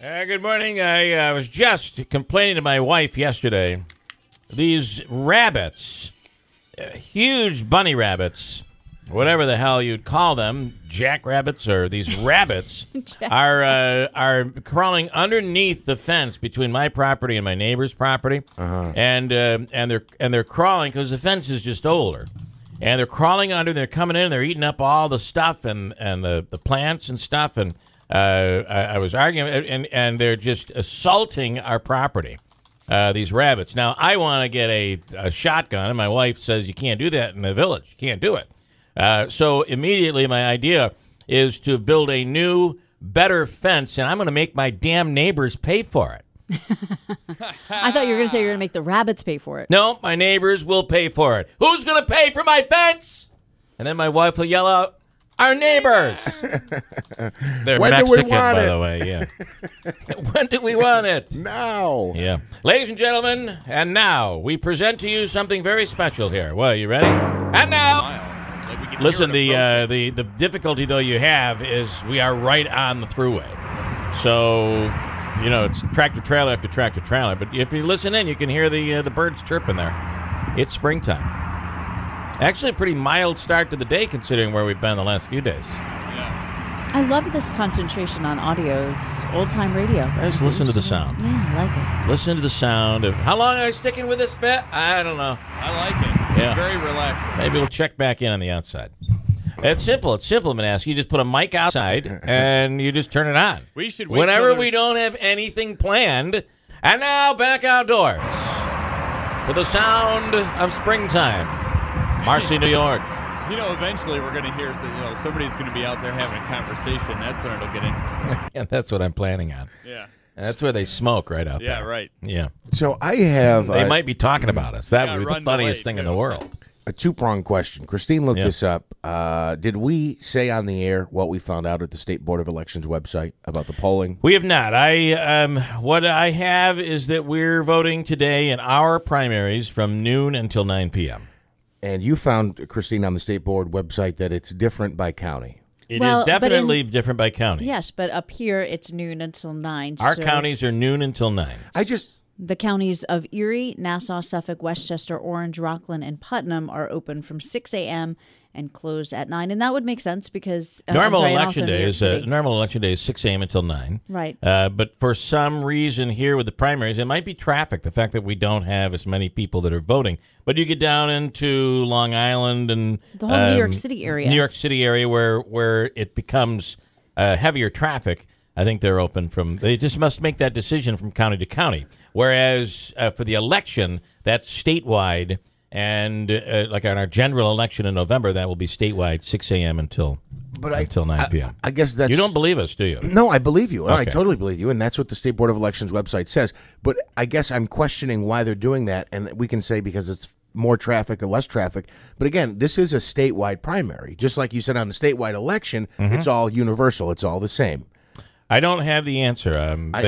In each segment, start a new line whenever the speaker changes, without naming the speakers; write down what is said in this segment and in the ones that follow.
Good morning. I was just complaining to my wife yesterday. These rabbits, huge bunny rabbits, whatever the hell you'd call them, jackrabbits or these rabbits, are crawling underneath the fence between my property and my neighbor's property, and they're crawling because the fence is just older, and they're crawling under. They're coming in. They're eating up all the stuff and the plants and stuff and. I was arguing, and they're just assaulting our property, these rabbits. Now, I want to get a shotgun, and my wife says you can't do that in the village. You can't do it. So immediately my idea is to build a new, better fence, and I'm going to make my damn neighbors pay for it.
I thought you were going to say you're going to make the rabbits pay for it.
No, my neighbors will pay for it. Who's going to pay for my fence? And then my wife will yell out, our neighbors. They're
When
Mexican,
do we want
by
it?
the way. Yeah. When do we want it?
Now.
Yeah. Ladies and gentlemen, and now we present to you something very special here. Well, you ready? And now, listen. The difficulty though you have is we are right on the throughway, so you know it's tractor trailer after tractor trailer. But if you listen in, you can hear the birds chirping there. It's springtime. Actually, a pretty mild start to the day considering where we've been the last few days. Yeah.
I love this concentration on audio's old-time radio.
Just listen to the sound.
Yeah, I like it.
Listen to the sound of... How long are I sticking with this bit? I don't know.
I like it.
Yeah.
It's very relaxing.
Maybe we'll check back in on the outside. It's simple. It's simple, Manasseh. You just put a mic outside and you just turn it on.
We should wait
Whenever
till
we don't have anything planned. And now back outdoors with the sound of springtime. Marcy, New York.
You know, eventually we're going to hear, somebody's going to be out there having a conversation. That's when it'll get interesting.
And that's what I'm planning on.
Yeah.
And that's where they smoke right out there.
Yeah, right.
Yeah.
So I have
They might be talking about us. That would be the
run
funniest
away,
thing in
too.
the world.
a two-pronged question. Christine looked
Yeah.
this up. Did we say on the air what we found out at the State Board of Elections website about the polling?
We have not. What I have is that we're voting today in our primaries from noon until 9 p.m.
And you found, Christine, on the State Board website that it's different by county.
It
Well,
is
but
definitely different by county.
Yes, but up here it's noon until 9.
Our
so
counties are noon until 9.
the counties of Erie, Nassau, Suffolk, Westchester, Orange, Rockland, and Putnam are open from 6 a.m. and close at 9. And that would make sense because
Normal
and
election
also New
day
York
is
City.
normal election day is 6 a.m. until 9.
Right.
But for some reason here with the primaries, it might be traffic. The fact that we don't have as many people that are voting. But you get down into Long Island and
The whole New York City area.
New York City area where it becomes heavier traffic. I think they're open from. They just must make that decision from county to county. Whereas for the election, that's statewide. And like on our general election in November, that will be statewide, 6 a.m. until 9 p.m.
I guess that's...
You don't believe us, do you?
No, I believe you. I
Okay.
totally believe you, and that's what the State Board of Elections website says. But I guess I'm questioning why they're doing that, and we can say because it's more traffic or less traffic. But again, this is a statewide primary. Just like you said on the statewide election, it's all universal. It's all the same.
I don't have the answer.
I'm
Part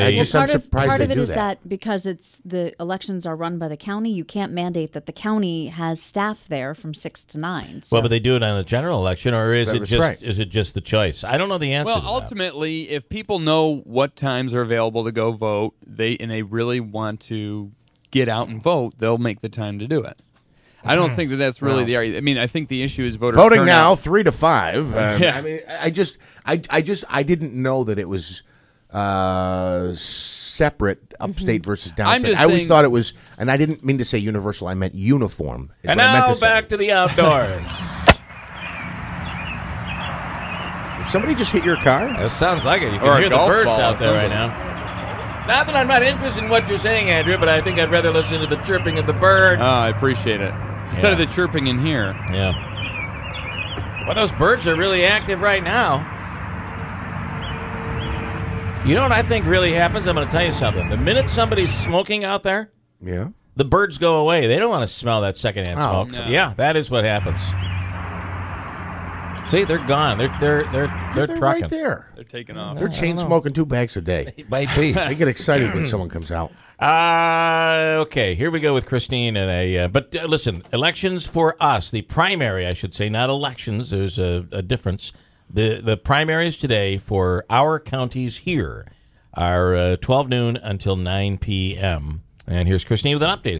surprised
of
they
it
do
is
that.
that because it's the elections are run by the county, you can't mandate that the county has staff there from 6 to 9. So.
Well, but they do it on the general election, or is it
That's
just
right.
is it just the choice? I don't know the answer.
Well,
to that.
ultimately, if people know what times are available to go vote, they really want to get out and vote, they'll make the time to do it. I don't think that that's really the argument. I mean, I think the issue is voter
Voting
turnout.
now, 3 to 5.
Yeah.
I mean, I didn't know that it was separate upstate versus
I'm
downstate.
just
I always
saying-
thought it was, and I didn't mean to say universal. I meant uniform. Is
And
what I meant
now
to say.
back to the outdoors.
Did somebody just hit your car?
It sounds like it. You
Or
can
a
hear the
golf
birds
ball
out
or
there right
something.
now. Not that I'm not interested in what you're saying, Andrew, but I think I'd rather listen to the chirping of the birds.
Oh, I appreciate it. Instead of the chirping in here.
Yeah. Well, those birds are really active right now. You know what I think really happens? I'm going to tell you something. The minute somebody's smoking out there,
Yeah.
the birds go away. They don't want to smell that secondhand
Oh,
smoke.
no.
Yeah, that is what happens. See, they're gone. They're trucking.
right there.
They're taking off.
They're chain smoking 2 bags a day.
Might be.
I get excited when someone comes out.
Okay, here we go with Christine and but listen, elections for us, the primary, I should say, not elections. There's a difference. The primaries today for our counties here are 12 noon until 9 p.m. And here's Christine with an update.